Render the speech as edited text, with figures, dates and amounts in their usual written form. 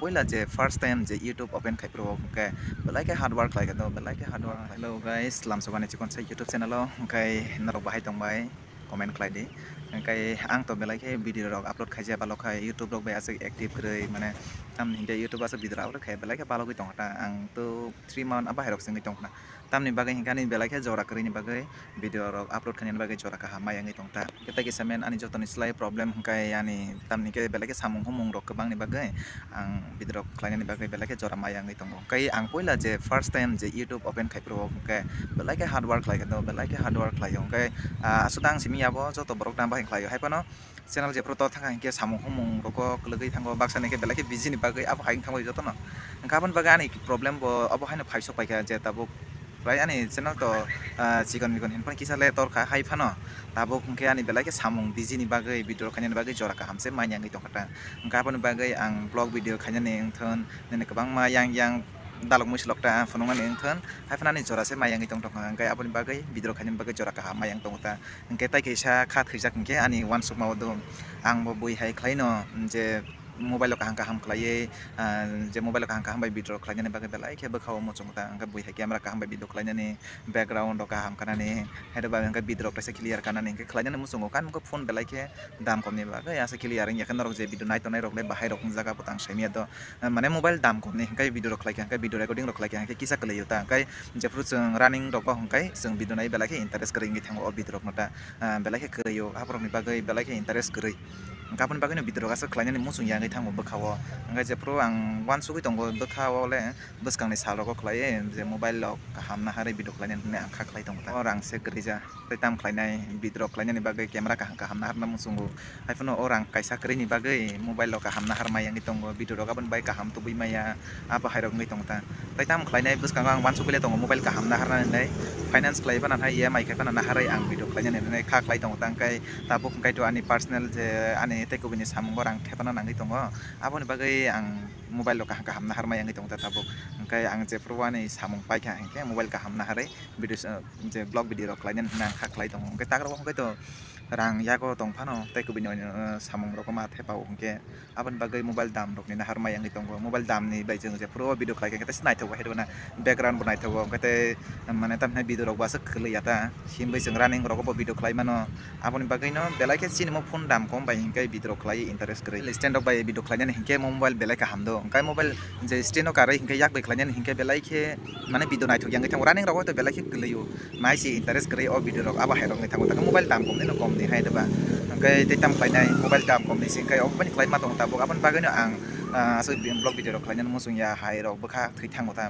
poila je first time je YouTube open khai pro ke belai ke hard work lai ke do belai ke hard work. Hello guys, lam sogani chikon sai YouTube channel o kai narok bahai tong bai comment khai di kai ang to belai ke video rok upload khai ja balok khai YouTube rok bai asik active krei mane tam hingke YouTube asa video upload khai belai ke balok gi tong ta ang to 3 month aba herok singi tong na tam ni bagai hingka ni belai ke jora krei ni bagai video rok upload khai ni bagai jora ka hamai angi tong ta kita ki semen ani jotoni slai problem hingkai yani tam ni ke belai ke samung humung rok kebang ni bagai ang video khlaina ni bagai belai ke jora maya ngai tongo kai ang poila je first time je YouTube open khai pro ke belai ke hard work lai ke do belai ke hard work lai yong kai asudang simi abo joto borok tam bahing khlaio haipano channel je pro to thanga ke samung humung roko klogoi thango baksa ni ke belai ke busy ni bagai abo haing thango joto no ngabon bagani problem bo abo haino phaisok paika je tabo Rai ani channel to chikon mikon hinpan kisale tor kha hai phano tabo kungke ani belai ke samung busy ni bagai video khanya ni bagai jora ka hamse manya ngi tongkata ngabon bagai ang vlog video khanya ni thon nene kabang ma yang dalok muslok ta phonongan ni thon hai phana ni jora se maya ngi tong tong ngai aboni bagai video khanya ni bagai jora ka mayang tongta ngke tai kaisa kha thijak ngke ani one suk maw do ang bo bui hai khlaino je mobile ka hangka ham khlaiye je mobile ka hangka ham bai video khlaina ni bagai belai ke bakhaw mo chungta angka bui hai camera ka ham bai video khlaina ni background ka ham kana ni heda ba angka video ka se clear kana ni ke khlaina ni musungo kan ko phone belai ke dam kom ni bagai asa clear ing yakan rok je video nai to nai rok le bahai rok jaga potang saimia do mane mobile dam kom ni kai video rok khlai ke video recording rok khlai ke kisa kle yuta kai je fru chung running rok ko hangkai chung video nai belai ke interest kring ngi thango video rok nata belai ke kreyo abrok ni bagai belai ke interest krei Kapan bagai no video kasa kelainnya ni musung yang kita mau bekawa, angkai jepro ang one suki tonggo bekawa le, bus kang ni salok ko kelai, je mobile lock kaham nah hari video kelainnya ni angka kelai tonggo. Orang sekerja, petam kelainnya video kelainnya ni bagai kamera kaham nah hari musunggu. iPhone orang kaisa keri ni bagai mobile lock kaham nah hari mayang itonggo video kapan bagai kaham tu bui maya apa hari ngi tongta. Petam kelainnya bus kang one suki le tonggo mobile kaham nah hari ni finance kelai pan hai EMI kai pan nah hari ang video kelainnya ni kah kelai tonggo tangkai tabuk kai tu ani personal je ani teko bini samung orang thepana nangi tongo aboni bagai ang mobile lo kaham kaham nahar mayangi tong tatabuk angkai ang je purwani samung pai kha hingke mobile kaham nahare video je blog video rok klainan nang kha klai tong angkai tagrok angkai to rang yago tong phano teko bini samung rok ma thepau hingke abon bagai mobile dam rok ni nahar mayangi tongo mobile dam ni bai jeng je purwa video klai ke snai thawa hedona background bunai thawa angkai te mane tam na video rok basa khleiyata himbai jeng running rok bo video klai mano aboni bagai no belai ke cinema phone dam kom bai hingke video klai interest kre stand up by video klainya hingke mobile belai ka hamdo kai mobile je stand up kare hingke yak bai klainya hingke belai ke mane video nai thok yang thang running rok to belai ke gleyo mai si interest kre o video rok aba hairok ni thang ta mobile dam kom ni no kom ni hai daba kai te tam klainya mobile dam kom ni singkai o bani klai ma tong ta bo aban bagai no ang aso blog video rok klainya musung ya hai rok bokha thai thang ta